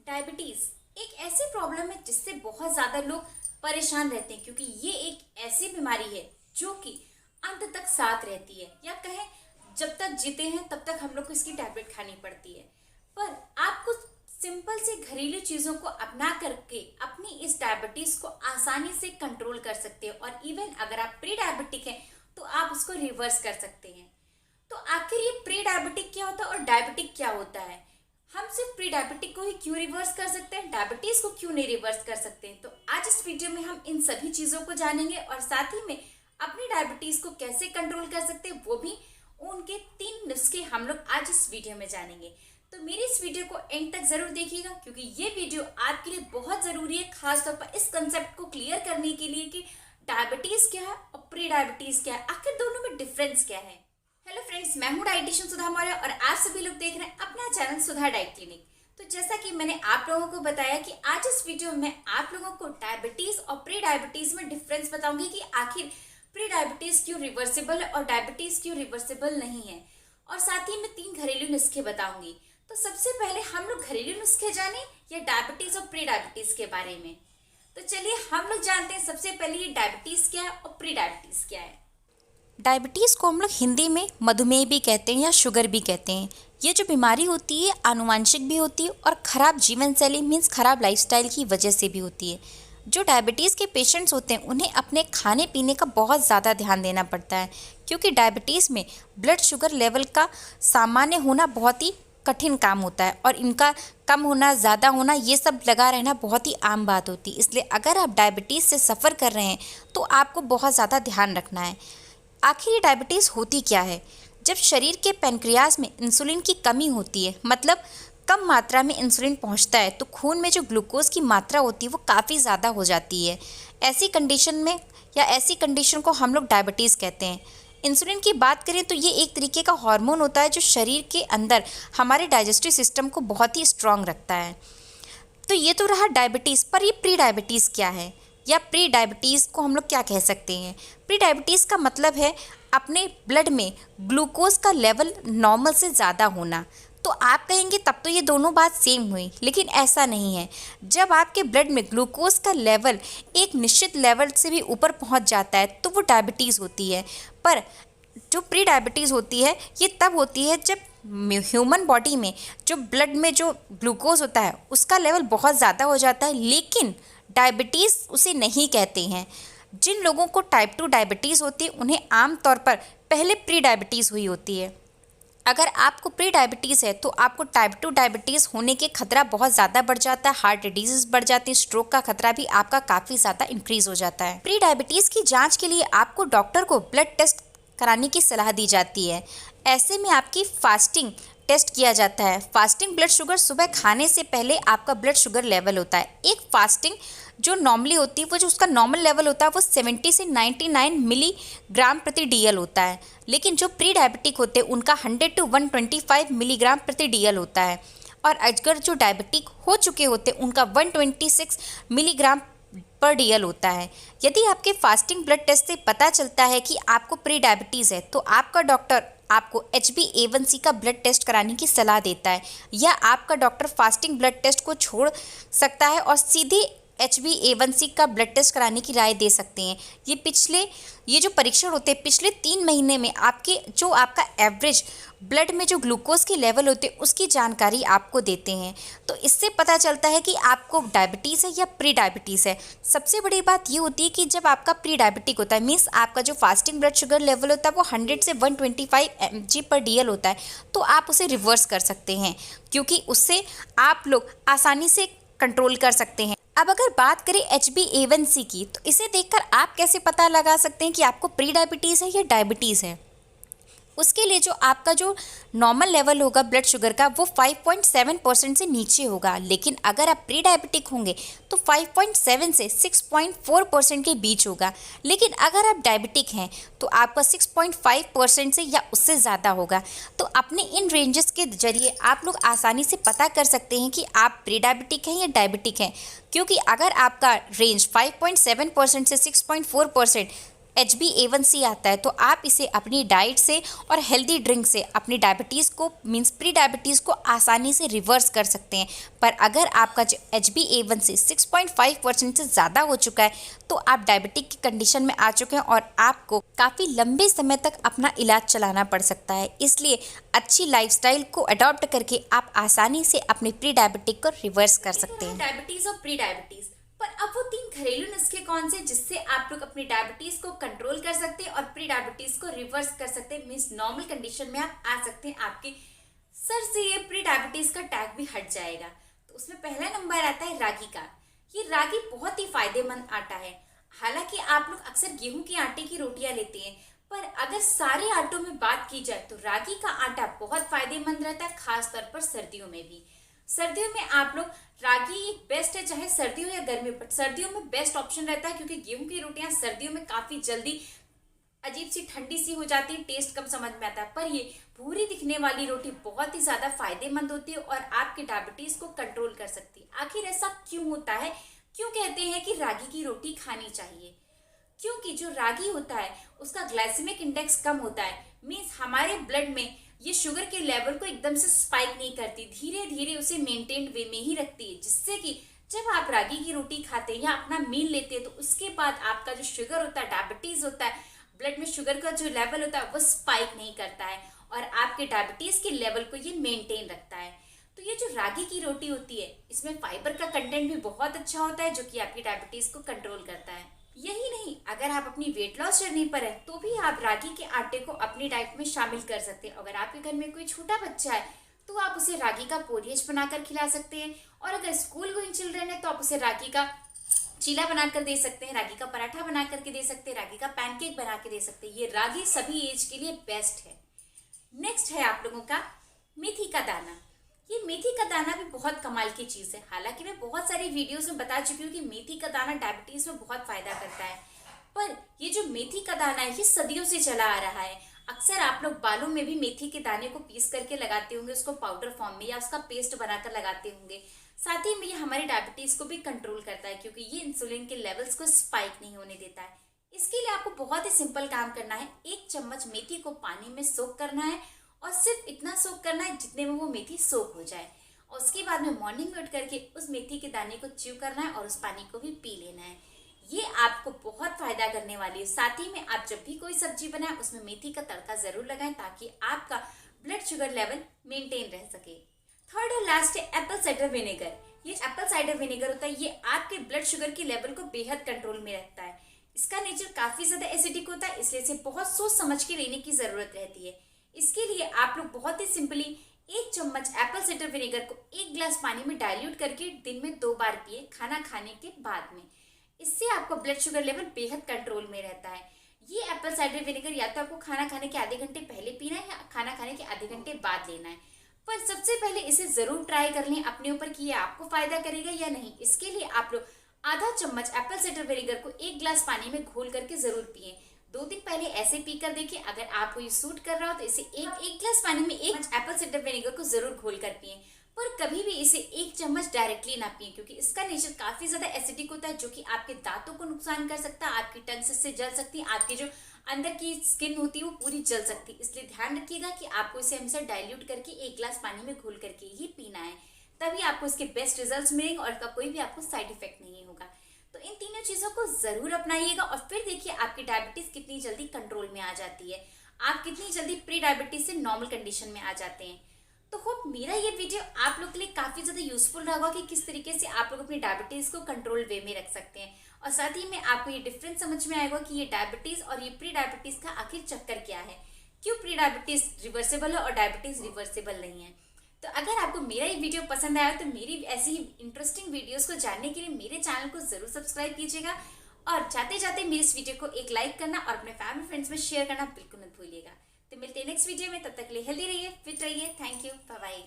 Diabetes एक ऐसी problem है जिससे बहुत ज्यादा लोग परेशान रहते हैं, क्योंकि ये एक ऐसी बीमारी है जो कि अंत तक साथ रहती है, या कहें जब तक जीते हैं तब तक हम लोग को इसकी टैबलेट खानी पड़ती है। पर आपको सिंपल से घरेलू चीजों को अपना करके अपनी इस डायबिटीज को आसानी से कंट्रोल कर सकते हैं, और इवन अगर आप प्री डायबिटिक हैं तो आप उसको रिवर्स कर सकते हैं। तो आखिर ये प्री डायबिटिक क्या होता है और डायबिटिक क्या होता है? हम सिर्फ प्री डायबिटिक को ही क्यों रिवर्स कर सकते हैं, डायबिटीज को क्यों नहीं रिवर्स कर सकते हैं? तो आज इस वीडियो में हम इन सभी चीजों को जानेंगे, और साथ ही में अपनी डायबिटीज को कैसे कंट्रोल कर सकते हैं वो भी उनके 3 नुस्खे हम लोग आज इस वीडियो में जानेंगे। तो मेरी इस वीडियो को एंड तक जरूर देखिएगा, क्योंकि ये वीडियो आपके लिए बहुत जरूरी है, खासतौर पर इस कंसेप्ट को क्लियर करने के लिए कि डायबिटीज क्या है और प्री डायबिटीज क्या है, आखिर दोनों में डिफरेंस क्या है। हेलो फ्रेंड्स, मैं हूं डाइटिशियन सुधा मौर्य और आप सभी लोग देख रहे हैं अपना चैनल सुधा डाइट क्लिनिक। तो जैसा कि मैंने आप लोगों को बताया कि आज इस वीडियो में आप लोगों को डायबिटीज और प्री डायबिटीज में डिफरेंस बताऊंगी कि आखिर प्री डायबिटीज क्यों रिवर्सिबल है और डायबिटीज क्यों रिवर्सिबल नहीं है, और साथ ही मैं 3 घरेलू नुस्खे बताऊंगी। तो सबसे पहले हम लोग घरेलू नुस्खे जाने या डायबिटीज और प्री डायबिटीज के बारे में। तो चलिए हम लोग जानते हैं सबसे पहले ये डायबिटीज क्या है और प्री डायबिटीज क्या है। डायबिटीज़ को हम लोग हिंदी में मधुमेह भी कहते हैं या शुगर भी कहते हैं। ये जो बीमारी होती है आनुवांशिक भी होती है और ख़राब जीवन शैली मीन्स ख़राब लाइफस्टाइल की वजह से भी होती है। जो डायबिटीज़ के पेशेंट्स होते हैं उन्हें अपने खाने पीने का बहुत ज़्यादा ध्यान देना पड़ता है, क्योंकि डायबिटीज़ में ब्लड शुगर लेवल का सामान्य होना बहुत ही कठिन काम होता है, और इनका कम होना ज़्यादा होना ये सब लगा रहना बहुत ही आम बात होती है। इसलिए अगर आप डायबिटीज़ से सफ़र कर रहे हैं तो आपको बहुत ज़्यादा ध्यान रखना है। आखिर ये डायबिटीज़ होती क्या है? जब शरीर के पैनक्रियाज में इंसुलिन की कमी होती है, मतलब कम मात्रा में इंसुलिन पहुंचता है, तो खून में जो ग्लूकोज की मात्रा होती है वो काफ़ी ज़्यादा हो जाती है। ऐसी कंडीशन में या ऐसी कंडीशन को हम लोग डायबिटीज़ कहते हैं। इंसुलिन की बात करें तो ये एक तरीके का हार्मोन होता है जो शरीर के अंदर हमारे डाइजेस्टिव सिस्टम को बहुत ही स्ट्रॉन्ग रखता है। तो ये तो रहा डायबिटीज़। पर ये प्री डायबिटीज़ क्या है, या प्री डायबिटीज़ को हम लोग क्या कह सकते हैं? प्री डायबिटीज़ का मतलब है अपने ब्लड में ग्लूकोज का लेवल नॉर्मल से ज़्यादा होना। तो आप कहेंगे तब तो ये दोनों बात सेम हुई, लेकिन ऐसा नहीं है। जब आपके ब्लड में ग्लूकोज का लेवल एक निश्चित लेवल से भी ऊपर पहुंच जाता है तो वो डायबिटीज़ होती है। पर जो प्री डायबिटीज़ होती है ये तब होती है जब ह्यूमन बॉडी में जो ब्लड में जो ग्लूकोज होता है उसका लेवल बहुत ज़्यादा हो जाता है, लेकिन डायबिटीज़ उसे नहीं कहते हैं। जिन लोगों को टाइप 2 डायबिटीज़ होती है उन्हें आमतौर पर पहले प्री डायबिटीज़ हुई होती है। अगर आपको प्री डायबिटीज़ है तो आपको टाइप 2 डायबिटीज़ होने के खतरा बहुत ज़्यादा बढ़ जाता है, हार्ट डिजीज़ बढ़ जाती है, स्ट्रोक का खतरा भी आपका काफ़ी ज़्यादा इंक्रीज़ हो जाता है। प्री डायबिटीज़ की जांच के लिए आपको डॉक्टर को ब्लड टेस्ट कराने की सलाह दी जाती है। ऐसे में आपकी फास्टिंग टेस्ट किया जाता है। फास्टिंग ब्लड शुगर सुबह खाने से पहले आपका ब्लड शुगर लेवल होता है। एक फास्टिंग जो नॉर्मली होती है वो जो उसका नॉर्मल लेवल होता है वो 70 से 99 मिलीग्राम प्रति डीएल होता है, लेकिन जो प्री डायबिटिक होते हैं उनका 100 to 125 मिलीग्राम प्रति डीएल होता है, और अगर जो डायबिटिक हो चुके होते हैं उनका 126 मिलीग्राम पर डीएल होता है। यदि आपके फास्टिंग ब्लड टेस्ट से पता चलता है कि आपको प्री डायबिटीज़ है तो आपका डॉक्टर आपको HbA1c का ब्लड टेस्ट कराने की सलाह देता है, या आपका डॉक्टर फास्टिंग ब्लड टेस्ट को छोड़ सकता है और सीधे HbA1c का ब्लड टेस्ट कराने की राय दे सकते हैं। ये जो परीक्षण होते हैं पिछले 3 महीने में आपका एवरेज ब्लड में जो ग्लूकोज के लेवल होते हैं उसकी जानकारी आपको देते हैं। तो इससे पता चलता है कि आपको डायबिटीज़ है या प्री डायबिटीज़ है। सबसे बड़ी बात ये होती है कि जब आपका प्री डायबिटिक होता है मीन्स आपका जो फास्टिंग ब्लड शुगर लेवल होता है वो 100 से 125 mg पर डीएल होता है, तो आप उसे रिवर्स कर सकते हैं, क्योंकि उससे आप लोग आसानी से कंट्रोल कर सकते हैं। अब अगर बात करें HbA1c की, तो इसे देखकर आप कैसे पता लगा सकते हैं कि आपको प्री डायबिटीज़ है या डायबिटीज़ है? उसके लिए जो आपका जो नॉर्मल लेवल होगा ब्लड शुगर का वो 5.7% से नीचे होगा, लेकिन अगर आप प्री डायबिटिक होंगे तो 5.7 से 6.4% के बीच होगा, लेकिन अगर आप डायबिटिक हैं तो आपका 6.5% से या उससे ज़्यादा होगा। तो अपने इन रेंजेस के जरिए आप लोग आसानी से पता कर सकते हैं कि आप प्री डायबिटिक हैं या डायबिटिक हैं, क्योंकि अगर आपका रेंज 5.7% से 6.4% HbA1c आता है, तो आप इसे अपनी डाइट से और हेल्दी ड्रिंक से अपनी डायबिटीज़ को मीन्स प्री डायबिटीज़ को आसानी से रिवर्स कर सकते हैं। पर अगर आपका जो HbA1c 6.5% से ज़्यादा हो चुका है, तो आप डायबिटिक की कंडीशन में आ चुके हैं और आपको काफ़ी लंबे समय तक अपना इलाज चलाना पड़ सकता है। इसलिए अच्छी लाइफस्टाइल को अडॉप्ट करके आप आसानी से अपने प्री डायबिटिक को रिवर्स कर सकते हैं। डायबिटीज और प्री डायबिटीज, पर अब वो 3 घरेलू नुस्खे कौन से जिससे आप लोग अपनी डायबिटीज को कंट्रोल कर सकते हैं और प्री डायबिटीज को रिवर्स कर सकते हैं, मीन्स नॉर्मल कंडीशन में आप आ सकते हैं, आपके सर से ये प्री डायबिटीज का टैग भी हट जाएगा। तो उसमें पहला नंबर आता है रागी का। ये रागी बहुत ही फायदेमंद आटा है। हालांकि आप लोग अक्सर गेहूं के आटे की रोटियां लेते हैं, पर अगर सारे आटों में बात की जाए तो रागी का आटा बहुत फायदेमंद रहता है, खास तौर पर सर्दियों में भी। सर्दियों में आप लोग रागी एक बेस्ट है, चाहे सर्दियों या गर्मियों, पर सर्दियों में बेस्ट ऑप्शन रहता है क्योंकि गेहूं की रोटियां सर्दियों में काफी जल्दी अजीब सी ठंडी सी हो जाती है, टेस्ट कम समझ में आता है। पर ये भूरी दिखने वाली रोटी बहुत ही ज्यादा फायदेमंद होती है और आपके डायबिटीज को कंट्रोल कर सकती है। आखिर ऐसा क्यों होता है, क्यों कहते हैं कि रागी की रोटी खानी चाहिए? क्योंकि जो रागी होता है उसका ग्लाइसेमिक इंडेक्स कम होता है, मीन्स हमारे ब्लड में ये शुगर के लेवल को एकदम से स्पाइक नहीं करती, धीरे धीरे उसे मेंटेन्ड वे में ही रखती है, जिससे कि जब आप रागी की रोटी खाते हैं या अपना मील लेते हैं तो उसके बाद आपका जो शुगर होता है, डायबिटीज होता है, ब्लड में शुगर का जो लेवल होता है वो स्पाइक नहीं करता है और आपके डायबिटीज के लेवल को ये मेंटेन रखता है। तो ये जो रागी की रोटी होती है इसमें फाइबर का कंटेंट भी बहुत अच्छा होता है, जो कि आपकी डायबिटीज को कंट्रोल करता है। यही नहीं, अगर आप अपनी वेट लॉस जर्नी पर है तो भी आप रागी के आटे को अपनी डाइट में शामिल कर सकते हैं। अगर आपके घर में कोई छोटा बच्चा है तो आप उसे रागी का पोरियज बनाकर खिला सकते हैं, और अगर स्कूल गोइंग चिल्ड्रन है तो आप उसे रागी का चीला बनाकर दे सकते हैं, रागी का पराठा बना करके दे सकते हैं, रागी का पैनकेक बना के दे सकते हैं। ये रागी सभी एज के लिए बेस्ट है। नेक्स्ट है आप लोगों का मेथी का दाना। ये मेथी का दाना भी बहुत कमाल की चीज है। हालांकि मैं बहुत सारी वीडियोस में बता चुकी हूँ कि मेथी का दाना डायबिटीज में बहुत फायदा करता है, पर ये जो मेथी का दाना है ये सदियों से चला आ रहा है। अक्सर आप लोग बालों में भी मेथी के दाने को पीस करके लगाते होंगे, उसको पाउडर फॉर्म में या उसका पेस्ट बनाकर लगाते होंगे। साथ ही में ये हमारी डायबिटीज को भी कंट्रोल करता है क्योंकि ये इंसुलिन के लेवल्स को स्पाइक नहीं होने देता है। इसके लिए आपको बहुत ही सिंपल काम करना है, 1 चम्मच मेथी को पानी में सोक करना है और सिर्फ इतना सोक करना है जितने में वो मेथी सोक हो जाए, और उसके बाद में मॉर्निंग में उठ करके उस मेथी के दाने को च्यू करना है और उस पानी को भी पी लेना है। ये आपको बहुत फायदा करने वाली है। साथ ही में आप जब भी कोई सब्जी बनाएं उसमें मेथी का तड़का जरूर लगाएं ताकि आपका ब्लड शुगर लेवल मेंटेन रह सके। थर्ड और लास्ट है एप्पल साइडर विनेगर। ये एप्पल साइडर विनेगर होता है, ये आपके ब्लड शुगर के लेवल को बेहद कंट्रोल में रखता है। इसका नेचर काफी ज्यादा एसिडिक होता है, इसलिए इसे बहुत सोच समझ के लेने की जरूरत रहती है। इसके लिए आप लोग बहुत ही सिंपली 1 चम्मच एप्पल साइडर विनेगर को 1 गिलास पानी में डाइल्यूट करके दिन में 2 बार पिए, खाना खाने के बाद में। इससे आपका ब्लड शुगर लेवल बेहद कंट्रोल में रहता है। ये एप्पल साइडर विनेगर या तो आपको खाना खाने के आधे घंटे पहले पीना है या खाना खाने के आधे घंटे बाद लेना है, पर सबसे पहले इसे जरूर ट्राई कर लें अपने ऊपर कि ये आपको फायदा करेगा या नहीं। इसके लिए आप लोग आधा चम्मच एप्पल साइडर विनेगर को 1 गिलास पानी में घोल करके जरूर पिए। 2 दिन पहले ऐसे पीकर देखिए, अगर आपको ये सूट कर रहा हो तो इसे एक गिलास पानी में 1 एप्पल साइडर विनेगर को जरूर घोल कर पिए, पर कभी भी इसे 1 चम्मच डायरेक्टली ना पिए क्योंकि इसका नेचर काफी ज्यादा एसिडिक होता है, जो कि आपके दांतों को नुकसान कर सकता है, आपकी टंग से जल सकती है, आपकी जो अंदर की स्किन होती है वो पूरी जल सकती है। इसलिए ध्यान रखिएगा कि आपको इसे हमेशा डाइल्यूट करके 1 गिलास पानी में घोल करके ही पीना है, तभी आपको इसके बेस्ट रिजल्ट्स मिलेंगे और इसका कोई भी आपको साइड इफेक्ट नहीं होगा। तो इन तीनों चीजों को जरूर अपनाइएगा और फिर देखिए आपकी डायबिटीज कितनी जल्दी कंट्रोल में आ जाती है, आप कितनी जल्दी प्री डायबिटीज से नॉर्मल कंडीशन में आ जाते हैं। तो होप मेरा ये वीडियो आप लोग के लिए काफी ज्यादा यूजफुल रहा कि किस तरीके से आप लोग अपनी डायबिटीज को कंट्रोल वे में रख सकते हैं, और साथ ही में आपको ये डिफरेंस समझ में आएगा कि ये डायबिटीज और ये प्री डायबिटीज का आखिर चक्कर क्या है, क्यों प्री डायबिटीज रिवर्सेबल है और डायबिटीज रिवर्सेबल नहीं है। तो अगर आपको मेरा ये वीडियो पसंद आया तो मेरी ऐसी ही इंटरेस्टिंग वीडियोस को जानने के लिए मेरे चैनल को जरूर सब्सक्राइब कीजिएगा, और जाते जाते मेरे इस वीडियो को एक लाइक करना और अपने फैमिली फ्रेंड्स में शेयर करना बिल्कुल मत भूलिएगा। तो मिलते हैं नेक्स्ट वीडियो में, तब तक के लिए हेल्दी रहिए, फिट रहिए। Thank you, bye bye.